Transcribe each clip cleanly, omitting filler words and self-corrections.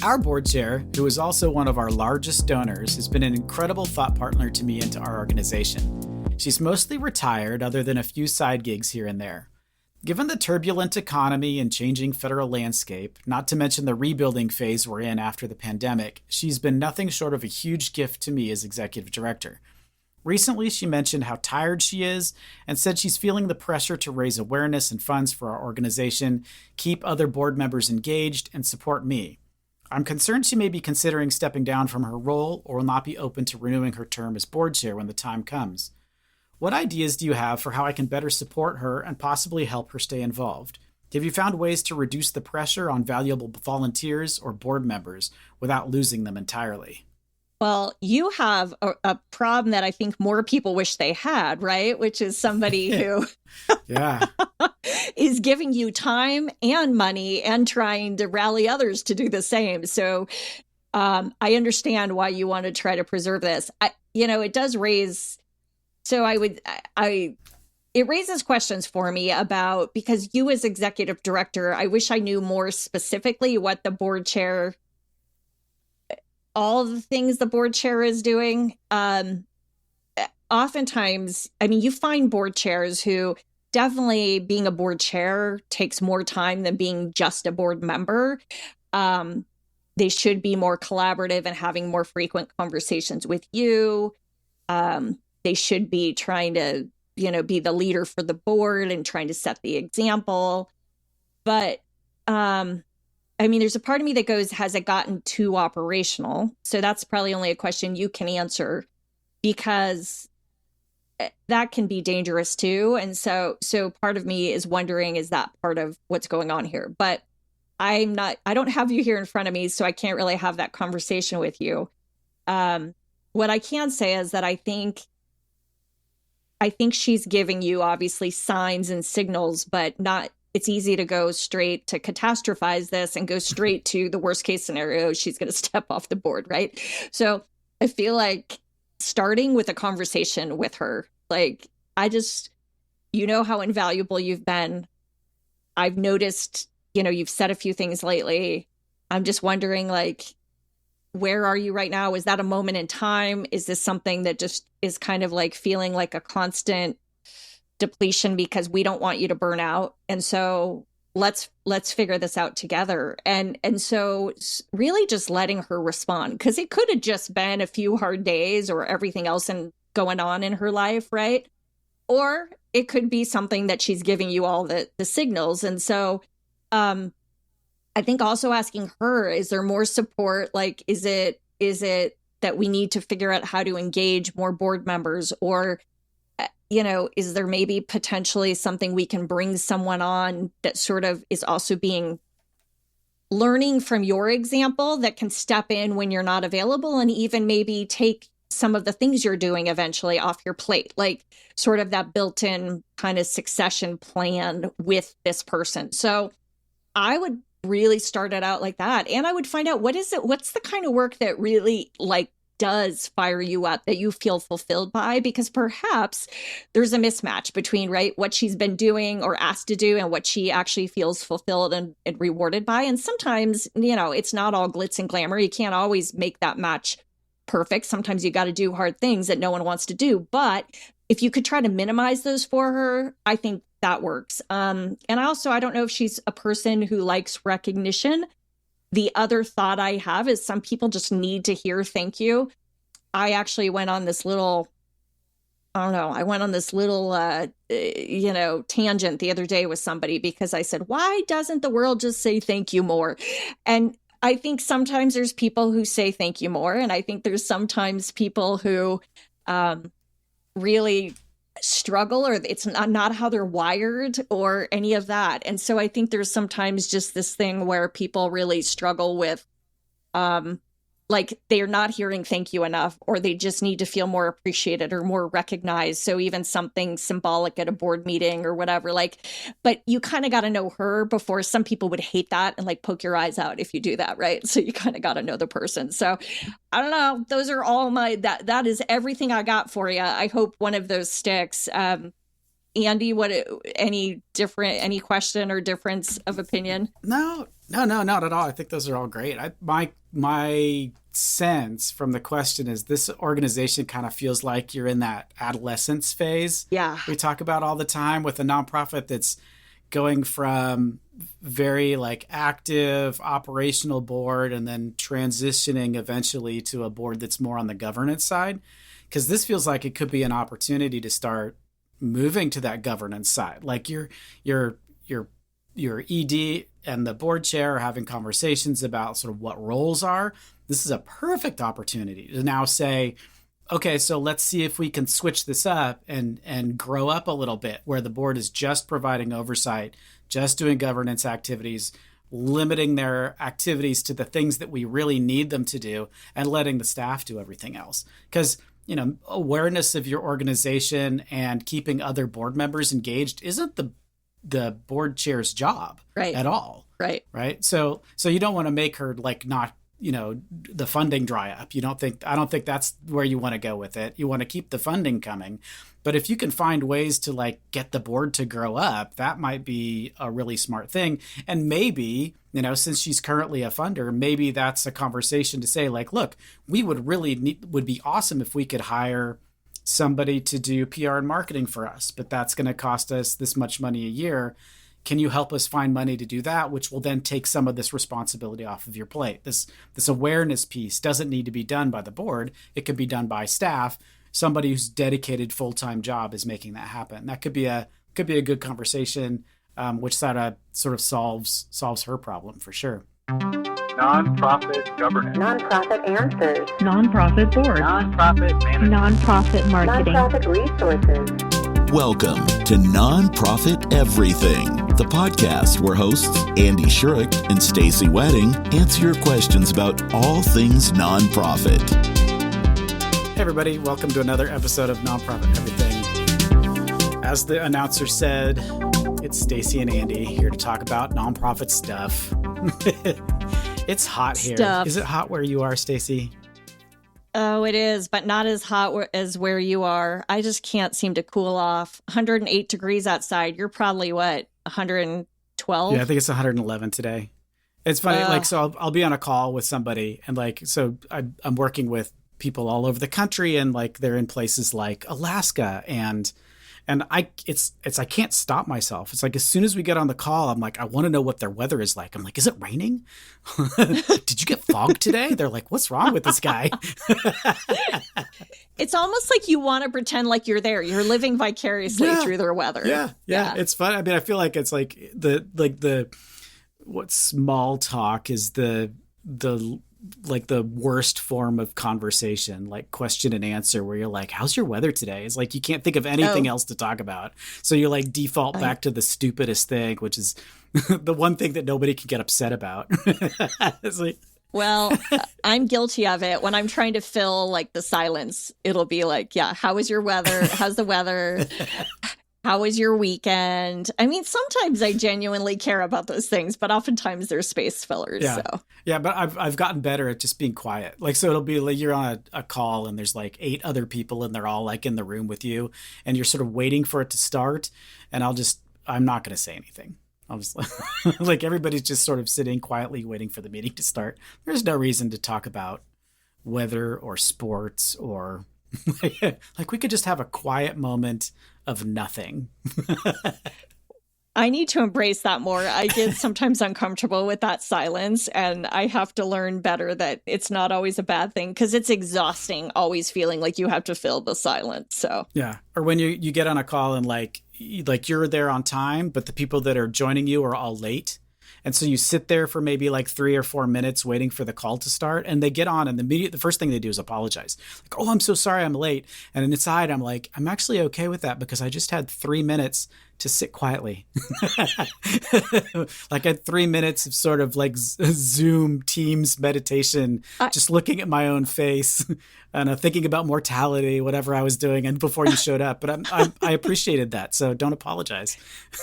Our board chair, who is also one of our largest donors, has been an incredible thought partner to me and to our organization. She's mostly retired, other than a few side gigs here and there. Given the turbulent economy and changing federal landscape, not to mention the rebuilding phase we're in after the pandemic, she's been nothing short of a huge gift to me as executive director. Recently, she mentioned how tired she is and said she's feeling the pressure to raise awareness and funds for our organization, keep other board members engaged, and support me. I'm concerned she may be considering stepping down from her role or will not be open to renewing her term as board chair when the time comes. What ideas do you have for how I can better support her and possibly help her stay involved? Have you found ways to reduce the pressure on valuable volunteers or board members without losing them entirely? Well, you have a problem that I think more people wish they had, right? Which is somebody who is giving you time and money and trying to rally others to do the same. So I understand why you want to try to preserve this. It does raise... it raises questions for me about, because you as executive director, I wish I knew more specifically what the board chair, all the things the board chair is doing. Oftentimes, you find board chairs who definitely being a board chair takes more time than being just a board member. They should be more collaborative and having more frequent conversations with you. They should be trying to, be the leader for the board and trying to set the example. But, there's a part of me that goes, has it gotten too operational? So that's probably only a question you can answer, because that can be dangerous too. And so part of me is wondering, is that part of what's going on here? But I don't have you here in front of me, so I can't really have that conversation with you. What I can say is that I think she's giving you obviously signs and signals, but not, it's easy to go straight to catastrophize this and go straight to the worst case scenario. She's going to step off the board, right? So I feel like starting with a conversation with her, like, how invaluable you've been. I've noticed, you've said a few things lately. I'm just wondering, where are you right now? Is that a moment in time? Is this something that just is kind of like feeling like a constant depletion because we don't want you to burn out? And so let's figure this out together. And so really just letting her respond, because it could have just been a few hard days or everything else going on in her life, right? Or it could be something that she's giving you all the signals. And so I think also asking her, is there more support? Like, is it that we need to figure out how to engage more board members? Or, is there maybe potentially something we can bring someone on that sort of is also learning from your example, that can step in when you're not available and even maybe take some of the things you're doing eventually off your plate, like sort of that built-in kind of succession plan with this person. So I would really start it out like that. And I would find out, what's the kind of work that really does fire you up, that you feel fulfilled by? Because perhaps there's a mismatch between, right, what she's been doing or asked to do and what she actually feels fulfilled and rewarded by. And sometimes, it's not all glitz and glamour. You can't always make that match perfect. Sometimes you got to do hard things that no one wants to do. But if you could try to minimize those for her, I think that works. And I don't know if she's a person who likes recognition. The other thought I have is some people just need to hear thank you. I actually went on this little, tangent the other day with somebody, because I said, why doesn't the world just say thank you more? And I think sometimes there's people who say thank you more. And I think there's sometimes people who really struggle, or it's not how they're wired or any of that. And so I think there's sometimes just this thing where people really struggle with, they're not hearing thank you enough, or they just need to feel more appreciated or more recognized. So even something symbolic at a board meeting or whatever, but you kind of got to know her before. Some people would hate that and poke your eyes out if you do that, right? So you kind of got to know the person. So I don't know. Those are all that is everything I got for you. I hope one of those sticks. Andy, any question or difference of opinion? No, not at all. I think those are all great. My sense from the question is this organization kind of feels like you're in that adolescence phase. Yeah. We talk about all the time with a nonprofit that's going from very like active operational board and then transitioning eventually to a board that's more on the governance side. Because this feels like it could be an opportunity to start moving to that governance side. Like your ED and the board chair are having conversations about sort of what roles are. This is a perfect opportunity to now say, okay, so let's see if we can switch this up and grow up a little bit where the board is just providing oversight, just doing governance activities, limiting their activities to the things that we really need them to do and letting the staff do everything else. Because awareness of your organization and keeping other board members engaged isn't the board chair's job at all. Right. So you don't want to make her like not, the funding dry up. I don't think that's where you want to go with it. You want to keep the funding coming. But if you can find ways to like get the board to grow up, that might be a really smart thing. And maybe, since she's currently a funder, maybe that's a conversation to say like, look, we would be awesome if we could hire somebody to do PR and marketing for us, but that's going to cost us this much money a year. Can you help us find money to do that? Which will then take some of this responsibility off of your plate. This awareness piece doesn't need to be done by the board. It could be done by staff. Somebody whose dedicated full-time job is making that happen. That could be a good conversation, which sort of solves her problem for sure. Nonprofit governance. Nonprofit answers. Nonprofit board. Nonprofit management. Nonprofit marketing. Nonprofit resources. Welcome to Nonprofit Everything, the podcast where hosts Andy Shurick and Stacey Wedding answer your questions about all things nonprofit. Hey everybody, welcome to another episode of Nonprofit Everything. As the announcer said, it's Stacey and Andy here to talk about nonprofit stuff. It's hot here. Is it hot where you are, Stacey? Oh, it is, but not as hot as where you are. I just can't seem to cool off. 108 degrees outside. You're probably what, 112? Yeah, I think it's 111 today. It's funny, so I'll be on a call with somebody, and I'm working with people all over the country, and like they're in places like Alaska, and I can't stop myself. It's like as soon as we get on the call, I'm like, I want to know what their weather is like. I'm like, is it raining? Did you get fog today? They're like, what's wrong with this guy? It's almost like you want to pretend like you're there. You're living vicariously through their weather. Yeah. It's fun. I mean, I feel like it's like what small talk is the worst form of conversation, like question and answer, where you're like, how's your weather today? It's like you can't think of anything else to talk about. So you like default back to the stupidest thing, which is the one thing that nobody can get upset about. It's like, well, I'm guilty of it. When I'm trying to fill like the silence, it'll be like, how is your weather? How's the weather? How was your weekend? I mean, sometimes I genuinely care about those things, but oftentimes they're space fillers. Yeah, so. Yeah, but I've gotten better at just being quiet. Like, so it'll be like you're on a call and there's like 8 other people and they're all like in the room with you and you're sort of waiting for it to start. And I'm not going to say anything. I'll just like everybody's just sort of sitting quietly waiting for the meeting to start. There's no reason to talk about weather or sports or like we could just have a quiet moment of nothing. I need to embrace that more. I get sometimes uncomfortable with that silence, and I have to learn better that it's not always a bad thing because it's exhausting always feeling like you have to fill the silence. So yeah, or when you get on a call and like you're there on time, but the people that are joining you are all late. And so you sit there for maybe like 3 or 4 minutes waiting for the call to start, and they get on and the first thing they do is apologize. Like, oh, I'm so sorry I'm late. And inside I'm like, I'm actually okay with that because I just had 3 minutes to sit quietly. Like I had 3 minutes of sort of like Zoom Teams meditation, just looking at my own face and thinking about mortality, whatever I was doing, and before you showed up. But I appreciated that, so don't apologize.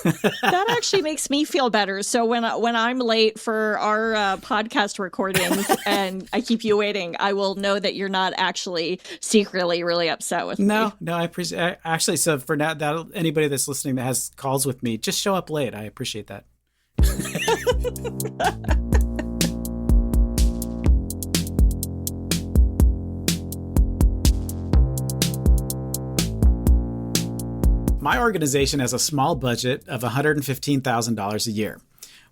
That actually makes me feel better. So when I'm late for our podcast recordings and I keep you waiting, I will know that you're not actually secretly really upset with me. No, I appreciate. Actually, so for now, that anybody that's listening that has calls with me, just show up late. I appreciate that. My organization has a small budget of $115,000 a year.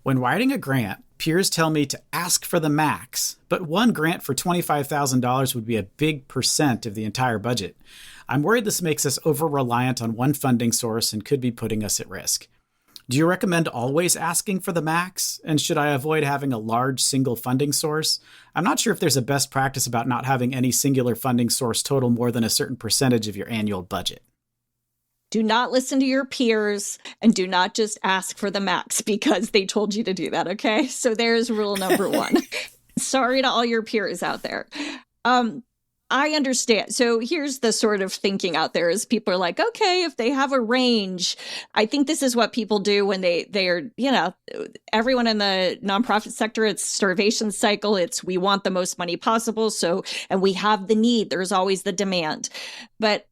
When writing a grant, peers tell me to ask for the max, but one grant for $25,000 would be a big percent of the entire budget. I'm worried this makes us over-reliant on one funding source and could be putting us at risk. Do you recommend always asking for the max? And should I avoid having a large single funding source? I'm not sure if there's a best practice about not having any singular funding source total more than a certain percentage of your annual budget. Do not listen to your peers and do not just ask for the max because they told you to do that, okay? So there's rule number one. Sorry to all your peers out there. I understand. So here's the sort of thinking out there is people are like, okay, if they have a range, I think this is what people do when they are, everyone in the nonprofit sector, it's starvation cycle. It's we want the most money possible. So, and we have the need. There's always the demand. But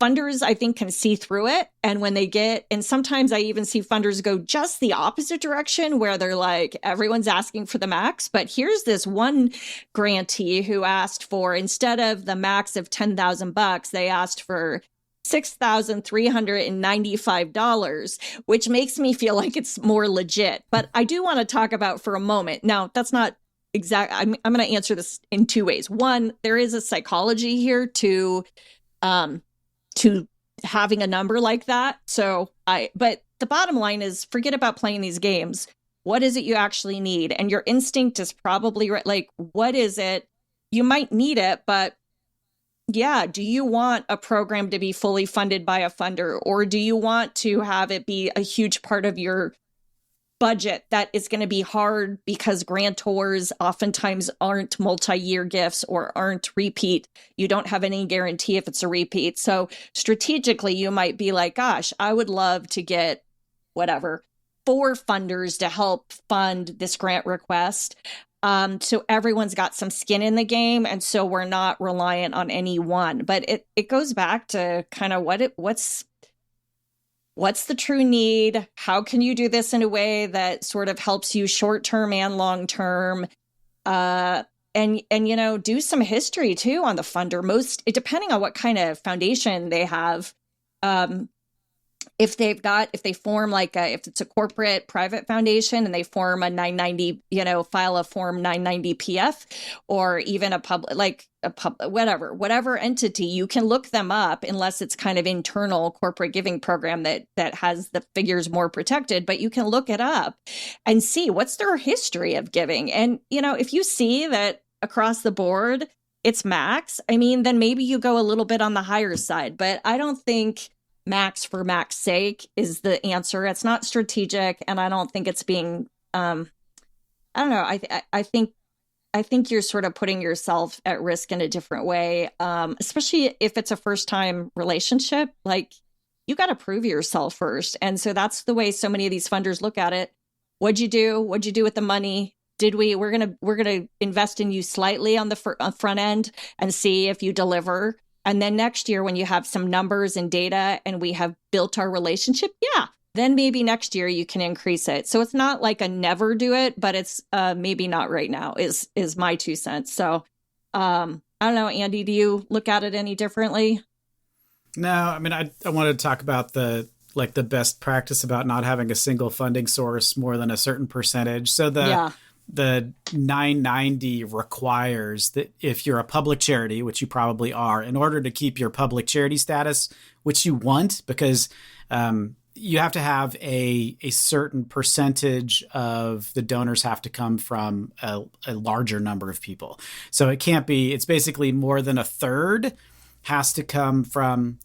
funders, I think, can see through it. And when they and sometimes I even see funders go just the opposite direction where they're like, everyone's asking for the max. But here's this one grantee who asked for, instead of the max of $10,000, they asked for $6,395, which makes me feel like it's more legit. But I do want to talk about for a moment. Now, that's not exact. I'm going to answer this in two ways. One, there is a psychology here to having a number like that. But the bottom line is forget about playing these games. What is it you actually need? And your instinct is probably right. Like, what is it? You might need it, but yeah, do you want a program to be fully funded by a funder? Or do you want to have it be a huge part of your budget that is going to be hard because grantors oftentimes aren't multi-year gifts or aren't repeat. You don't have any guarantee if it's a repeat. So strategically, you might be like, gosh, I would love to get 4 funders to help fund this grant request. So everyone's got some skin in the game. And so we're not reliant on any one. But it goes back to kind of what's the true need? How can you do this in a way that sort of helps you short-term and long-term? And do some history too on the funder. Depending on what kind of foundation they have, if they form if it's a corporate private foundation and they form a 990, file a form 990 PF, or even whatever entity, you can look them up unless it's kind of internal corporate giving program that has the figures more protected, but you can look it up and see what's their history of giving. And, if you see that across the board, it's max, then maybe you go a little bit on the higher side, but I don't think max for max sake is the answer. It's not strategic. And I don't think it's being, I don't know. I think you're sort of putting yourself at risk in a different way, especially if it's a first time relationship. Like, you got to prove yourself first. And so that's the way so many of these funders look at it. What'd you do? What'd you do with the money? We're going to invest in you slightly on the front end and see if you deliver. And then next year, when you have some numbers and data and we have built our relationship, then maybe next year you can increase it. So it's not like a never do it, but it's maybe not right now is my 2 cents. So I don't know, Andy, do you look at it any differently? No, I wanted to talk about the best practice about not having a single funding source more than a certain percentage. So the 990 requires that if you're a public charity, which you probably are, in order to keep your public charity status, which you want, because you have to have a certain percentage of the donors have to come from a larger number of people. So it's basically more than a third has to come from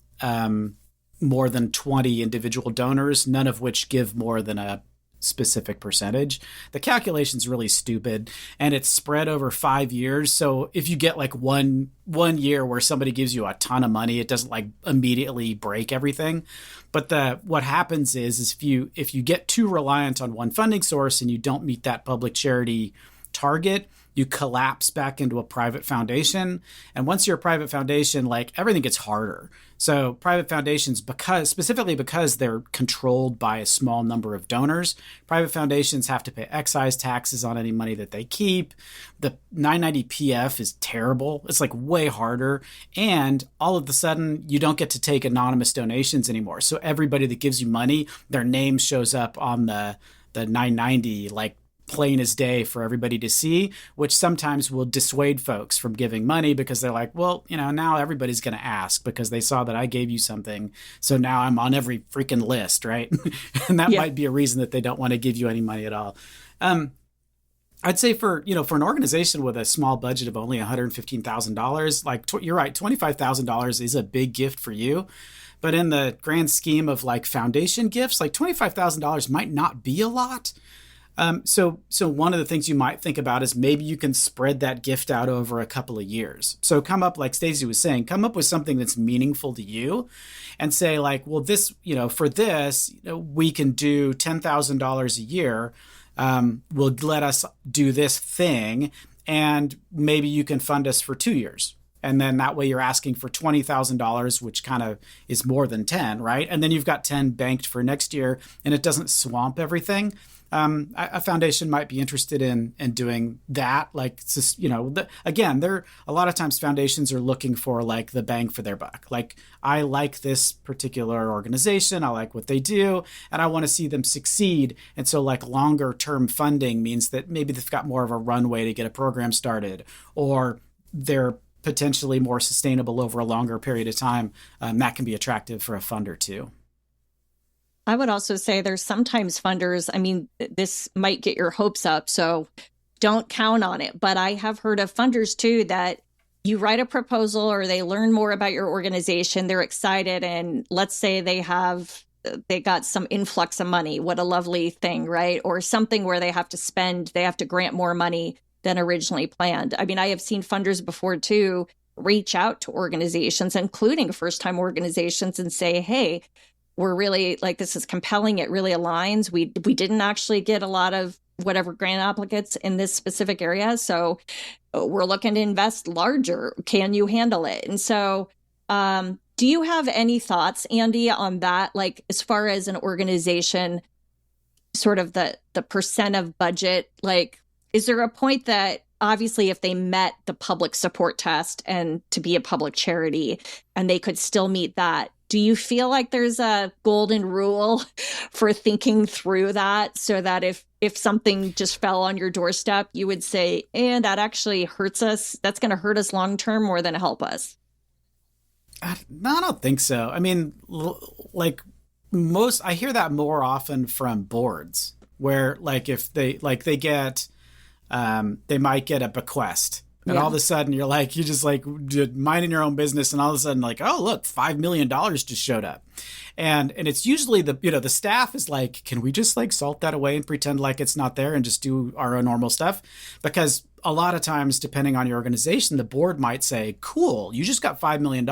more than 20 individual donors, none of which give more than a specific percentage. The calculation's really stupid, and it's spread over 5 years. So if you get like one year where somebody gives you a ton of money, it doesn't like immediately break everything. But what happens is if you get too reliant on one funding source and you don't meet that public charity target, you collapse back into a private foundation. And once you're a private foundation, like everything gets harder. So private foundations, specifically because they're controlled by a small number of donors, private foundations have to pay excise taxes on any money that they keep. The 990 PF is terrible. It's like way harder. And all of a sudden, you don't get to take anonymous donations anymore. So everybody that gives you money, their name shows up on the 990, like plain as day for everybody to see, which sometimes will dissuade folks from giving money because they're like, well, now everybody's going to ask because they saw that I gave you something. So now I'm on every freaking list, right? And that might be a reason that they don't want to give you any money at all. I'd say for an organization with a small budget of only $115,000, like you're right, $25,000 is a big gift for you. But in the grand scheme of like foundation gifts, like $25,000 might not be a lot. So one of the things you might think about is maybe you can spread that gift out over a couple of years. So come up, like Stacey was saying, come up with something that's meaningful to you and say like, well, this, for this, we can do $10,000 a year. Will let us do this thing, and maybe you can fund us for 2 years. And then that way you're asking for $20,000, which kind of is more than 10, right? And then you've got 10 banked for next year, and it doesn't swamp everything. A foundation might be interested in doing that. Like, it's just, again, a lot of times foundations are looking for like the bang for their buck. Like, I like this particular organization. I like what they do, and I want to see them succeed. And so like longer term funding means that maybe they've got more of a runway to get a program started, or they're potentially more sustainable over a longer period of time. That can be attractive for a funder too. I would also say there's sometimes funders, I mean, this might get your hopes up, so don't count on it. But I have heard of funders too that you write a proposal or they learn more about your organization, they're excited, and let's say they got some influx of money. What a lovely thing, right? Or something where they have to grant more money than originally planned. I mean, I have seen funders before too reach out to organizations, including first-time organizations, and say, hey, we're really like, this is compelling. It really aligns. We didn't actually get a lot of whatever grant applicants in this specific area. So we're looking to invest larger. Can you handle it? And so do you have any thoughts, Andy, on that? Like, as far as an organization, sort of the percent of budget, like, is there a point that obviously if they met the public support test and to be a public charity and they could still meet that, do you feel like there's a golden rule for thinking through that so that if something just fell on your doorstep, you would say, and that actually hurts us, that's going to hurt us long term more than help us? No, I don't think so. I mean, I hear that more often from boards where like if they get, they might get a bequest. And all of a sudden you're just minding your own business. And all of a sudden like, oh, look, $5 million just showed up. And it's usually the staff is like, can we just like salt that away and pretend like it's not there and just do our own normal stuff? Because a lot of times, depending on your organization, the board might say, cool, you just got $5 million.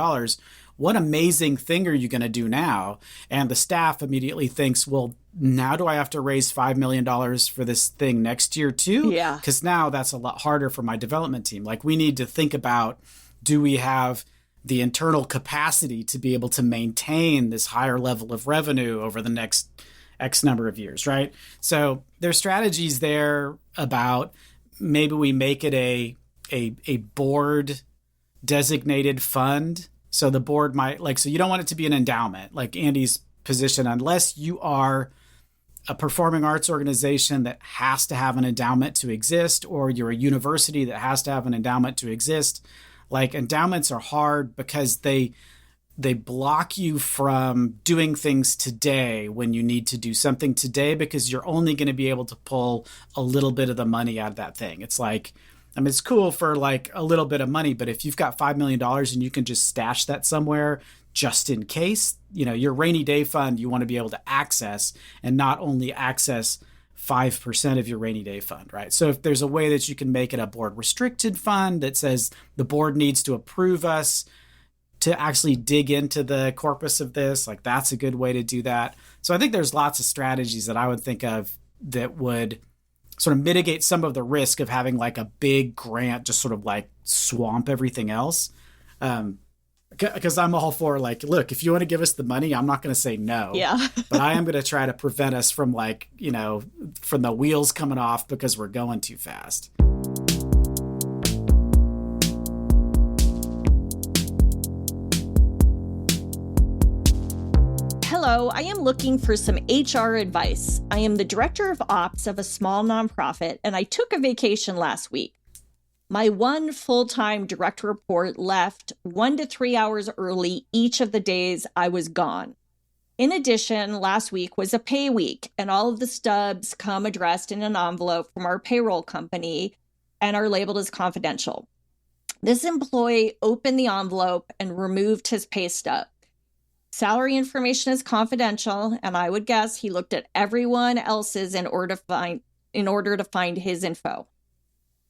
What amazing thing are you going to do now? And the staff immediately thinks, well, now do I have to raise $5 million for this thing next year too? Yeah. Because now that's a lot harder for my development team. Like, we need to think about, do we have the internal capacity to be able to maintain this higher level of revenue over the next X number of years, right? So there's strategies there about maybe we make it a board designated fund. So the board might so you don't want it to be an endowment, like Andy's position, unless you are a performing arts organization that has to have an endowment to exist, or you're a university that has to have an endowment to exist. Like, endowments are hard because they block you from doing things today when you need to do something today, because you're only going to be able to pull a little bit of the money out of that thing. It's like, I mean, it's cool for like a little bit of money, but if you've got $5 million and you can just stash that somewhere just in case. Your rainy day fund, you want to be able to access, and not only access 5% of your rainy day fund, right? So if there's a way that you can make it a board restricted fund that says the board needs to approve us to actually dig into the corpus of this, like that's a good way to do that. So I think there's lots of strategies that I would think of that would sort of mitigate some of the risk of having like a big grant just sort of like swamp everything else. Because I'm all for like, look, if you want to give us the money, I'm not going to say no. Yeah. But I am going to try to prevent us from from the wheels coming off because we're going too fast. Hello, I am looking for some HR advice. I am the director of ops of a small nonprofit, and I took a vacation last week. My one full-time direct report left 1 to 3 hours early each of the days I was gone. In addition, last week was a pay week, and all of the stubs come addressed in an envelope from our payroll company and are labeled as confidential. This employee opened the envelope and removed his pay stub. Salary information is confidential, and I would guess he looked at everyone else's in order to find his info.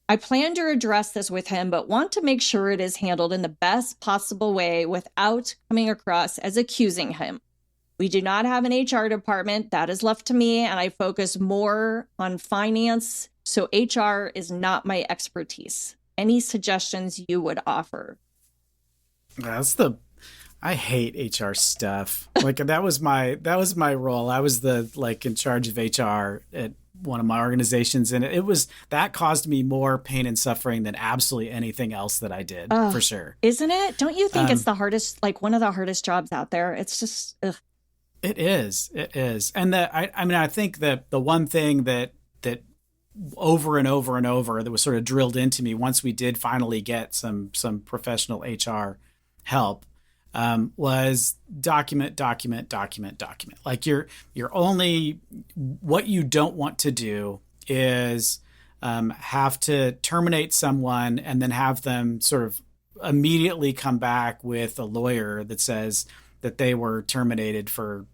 I plan to address this with him, but want to make sure it is handled in the best possible way without coming across as accusing him. We do not have an HR department. That is left to me, and I focus more on finance, so HR is not my expertise. Any suggestions you would offer? I hate HR stuff. Like that was my role. I was in charge of HR at one of my organizations, and that caused me more pain and suffering than absolutely anything else that I did, for sure. Isn't it? Don't you think it's the hardest, like one of the hardest jobs out there? It's just, ugh. It is. And I think that the one thing that over and over and over that was sort of drilled into me once we did finally get some professional HR help was document. Like you're only, what you don't want to do is have to terminate someone and then have them sort of immediately come back with a lawyer that says that they were terminated for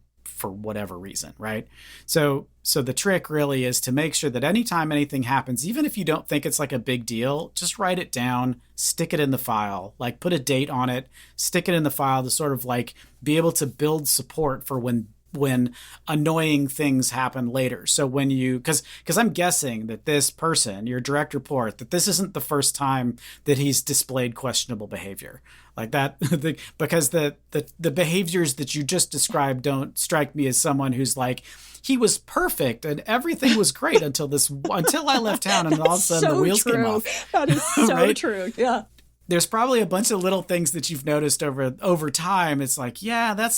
whatever reason, right? So the trick really is to make sure that anytime anything happens, even if you don't think it's like a big deal, just write it down, stick it in the file, like put a date on it, stick it in the file to sort of like be able to build support for when annoying things happen later. So when because I'm guessing that this person, your direct report, that this isn't the first time that he's displayed questionable behavior like that, because the behaviors that you just described don't strike me as someone who's like, he was perfect and everything was great until I left town and all of a sudden the wheels came off. That is so right? true. Yeah. There's probably a bunch of little things that you've noticed over time. It's like, yeah,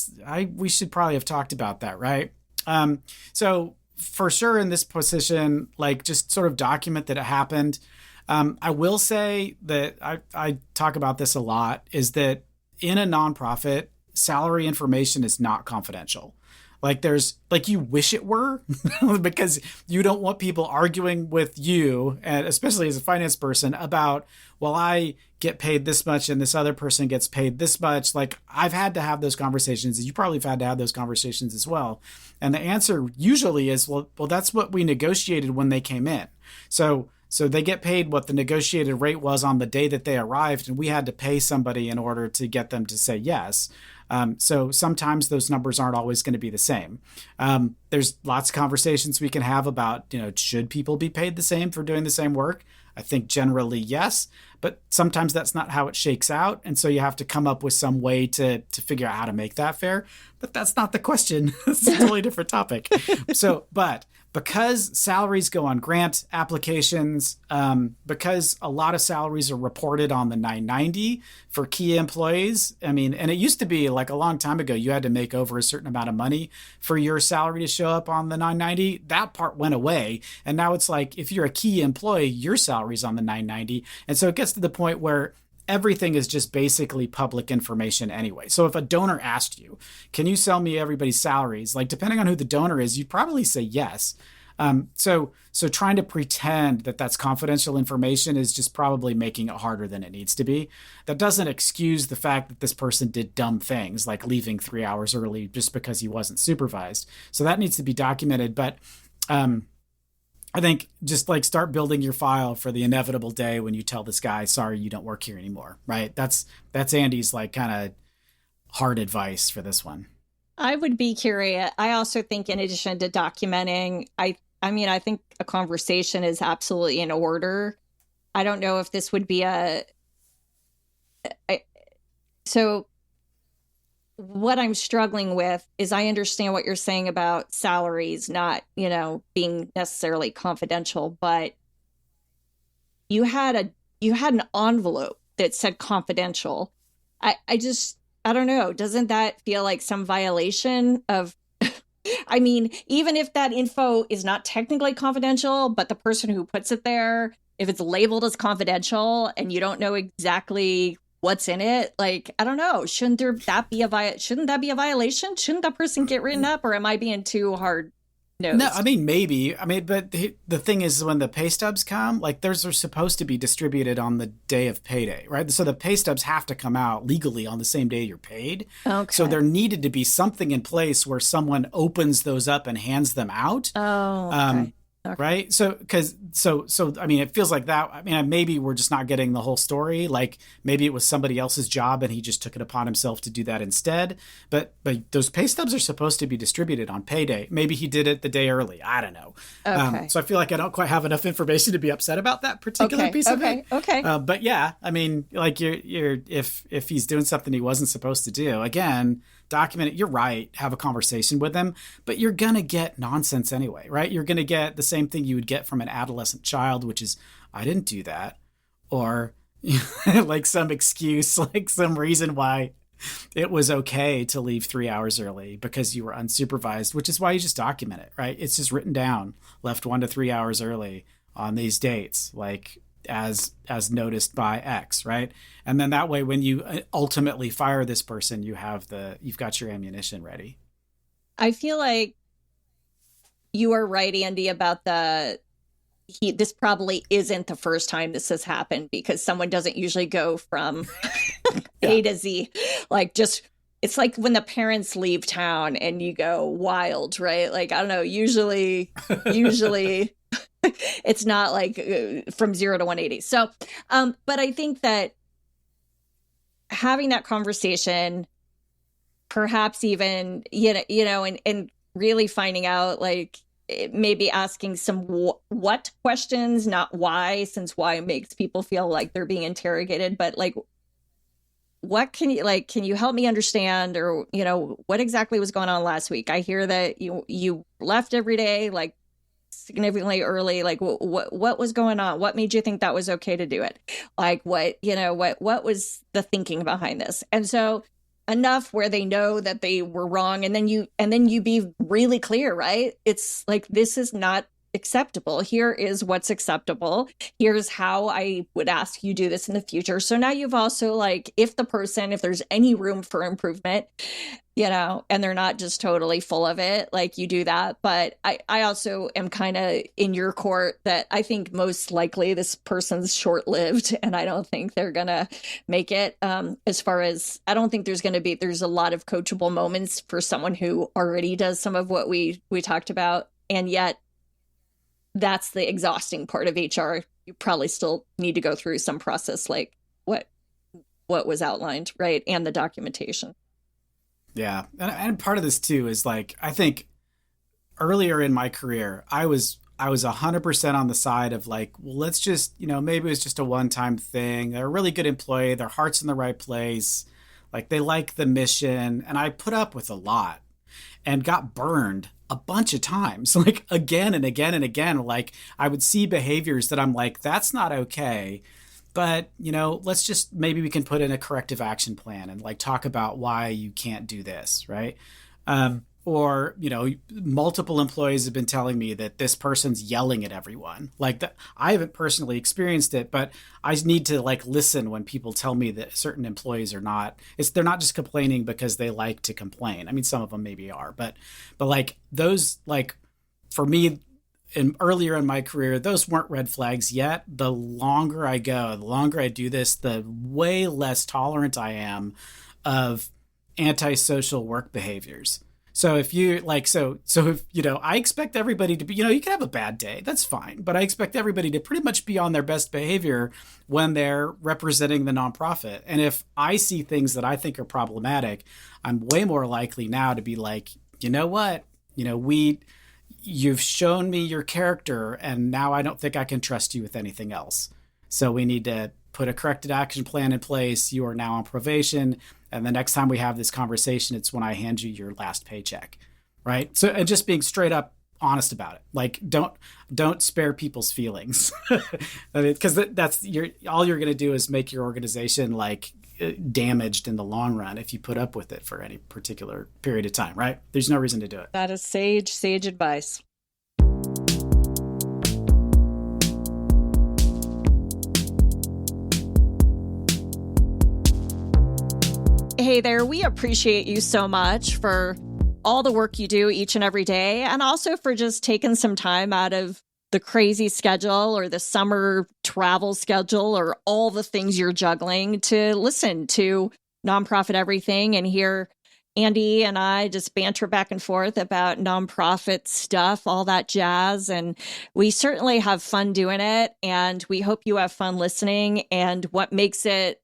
we should probably have talked about that, right? So for sure in this position, like just sort of document that it happened. I will say that I talk about this a lot, is that in a nonprofit, salary information is not confidential. Like you wish it were because you don't want people arguing with you, and especially as a finance person, about, well, I get paid this much and this other person gets paid this much. Like I've had to have those conversations, and you probably have had to have those conversations as well. And the answer usually is, well, that's what we negotiated when they came in. So they get paid what the negotiated rate was on the day that they arrived, and we had to pay somebody in order to get them to say yes. So sometimes those numbers aren't always going to be the same. There's lots of conversations we can have about, should people be paid the same for doing the same work? I think generally yes, but sometimes that's not how it shakes out. And so you have to come up with some way to figure out how to make that fair. But that's not the question. It's a totally different topic. But because salaries go on grant applications, because a lot of salaries are reported on the 990 for key employees. I mean, and it used to be like a long time ago, you had to make over a certain amount of money for your salary to show up on the 990. That part went away. And now it's like, if you're a key employee, your salary's on the 990. And so it gets to the point where everything is just basically public information anyway. So if a donor asked you, can you sell me everybody's salaries? Like, depending on who the donor is, you'd probably say yes. So trying to pretend that that's confidential information is just probably making it harder than it needs to be. That doesn't excuse the fact that this person did dumb things like leaving 3 hours early just because he wasn't supervised. So that needs to be documented. But I think just like start building your file for the inevitable day when you tell this guy, sorry, you don't work here anymore, right? That's Andy's like kind of hard advice for this one. I would be curious. I also think in addition to documenting, I mean, I think a conversation is absolutely in order. I don't know if this would be so what I'm struggling with is I understand what you're saying about salaries not, being necessarily confidential, but you had an envelope that said confidential. I don't know. Doesn't that feel like some violation of, I mean, even if that info is not technically confidential, but the person who puts it there, if it's labeled as confidential and you don't know exactly what's in it, like, I don't know, shouldn't that be a violation? Shouldn't that person get written up, or am I being too hard? No, I mean, maybe. I mean, but the thing is, when the pay stubs come, like those are supposed to be distributed on the day of payday, right? So the pay stubs have to come out legally on the same day you're paid. Okay. So there needed to be something in place where someone opens those up and hands them out. Oh, okay. Okay. Right. So I mean, it feels like that. I mean, maybe we're just not getting the whole story. Like maybe it was somebody else's job and he just took it upon himself to do that instead. But those pay stubs are supposed to be distributed on payday. Maybe he did it the day early. I don't know. Okay. So I feel like I don't quite have enough information to be upset about that particular piece of it. Okay. But yeah, I mean, like you're if he's doing something he wasn't supposed to do, again, document it. You're right. Have a conversation with them, but you're going to get nonsense anyway, right? You're going to get the same thing you would get from an adolescent child, which is, I didn't do that. Or like some excuse, like some reason why it was okay to leave 3 hours early because you were unsupervised, which is why you just document it, right? It's just written down, left 1 to 3 hours early on these dates, like as noticed by X, right? And then that way, when you ultimately fire this person, you've got your ammunition ready. I feel like you are right, Andy, about this probably isn't the first time this has happened, because someone doesn't usually go from A to Z. Like it's like when the parents leave town and you go wild, right? Like, I don't know, usually it's not like from 0 to 180. So, but I think that having that conversation, perhaps even, and really finding out, like, maybe asking some what questions, not why, since why makes people feel like they're being interrogated, but like, what can you help me understand, or, what exactly was going on last week? I hear that you left every day, like, significantly early. Like, what was going on? What made you think that was okay to do it? Like, what was the thinking behind this? And so enough where they know that they were wrong, and then you be really clear, right? It's like, this is not acceptable. Here is what's acceptable. Here's how I would ask you do this in the future. So now you've also, like, if there's any room for improvement, and they're not just totally full of it, like, you do that. But I also am kind of in your court that I think most likely this person's short-lived, and I don't think they're gonna make it. As far as, I don't think there's a lot of coachable moments for someone who already does some of what we talked about, and yet that's the exhausting part of HR. You probably still need to go through some process, like what was outlined, right? And the documentation. Yeah. And part of this too is, like, I think earlier in my career, I was 100% on the side of, like, well, let's just, maybe it was just a one-time thing. They're a really good employee. Their heart's in the right place. Like, they like the mission. And I put up with a lot and got burned a bunch of times, like, again and again and again. Like, I would see behaviors that I'm like, that's not okay. But, let's just, maybe we can put in a corrective action plan and, like, talk about why you can't do this, right? Or, multiple employees have been telling me that this person's yelling at everyone. Like, that, I haven't personally experienced it, but I need to, like, listen when people tell me that certain employees are not, they're not just complaining because they like to complain. I mean, some of them maybe are, but like, those, like, for me, earlier in my career, those weren't red flags yet. The longer I go, the longer I do this, the way less tolerant I am of antisocial work behaviors. So if you if, I expect everybody to be, you can have a bad day, that's fine. But I expect everybody to pretty much be on their best behavior when they're representing the nonprofit. And if I see things that I think are problematic, I'm way more likely now to be like, you know what, you've shown me your character, and now I don't think I can trust you with anything else. So we need to put a corrective action plan in place. You are now on probation. And the next time we have this conversation, it's when I hand you your last paycheck, right? So, and just being straight up honest about it. Like, don't spare people's feelings, because all you're going to do is make your organization like damaged in the long run if you put up with it for any particular period of time, right? There's no reason to do it. That is sage advice. Hey there, we appreciate you so much for all the work you do each and every day, and also for just taking some time out of the crazy schedule or the summer travel schedule or all the things you're juggling to listen to Nonprofit Everything and hear Andy and I just banter back and forth about nonprofit stuff, all that jazz. And we certainly have fun doing it, and we hope you have fun listening. And what makes it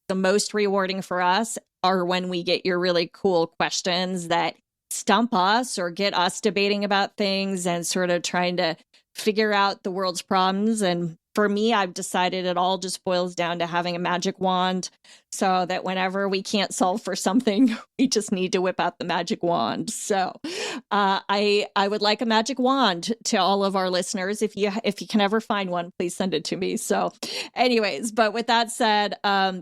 the most rewarding for us are when we get your really cool questions that stump us or get us debating about things and sort of trying to figure out the world's problems. And for me, I've decided it all just boils down to having a magic wand, so that whenever we can't solve for something, we just need to whip out the magic wand. So I would like a magic wand to all of our listeners. If you can ever find one, please send it to me. So anyways, but with that said,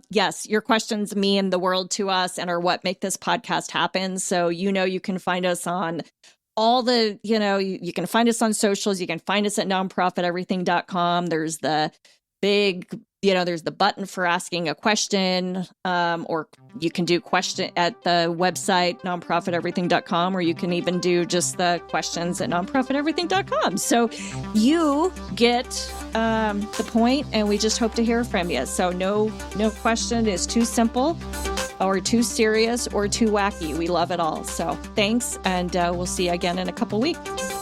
yes, your questions mean the world to us and are what make this podcast happen. So you can find us on all the, you can find us on socials. You can find us at nonprofiteverything.com. There's the big, there's the button for asking a question, or you can do question at the website, nonprofiteverything.com, or you can even do just the questions at nonprofiteverything.com. So you get the point, and we just hope to hear from you. So no question is too simple or too serious or too wacky. We love it all. So thanks, and we'll see you again in a couple weeks.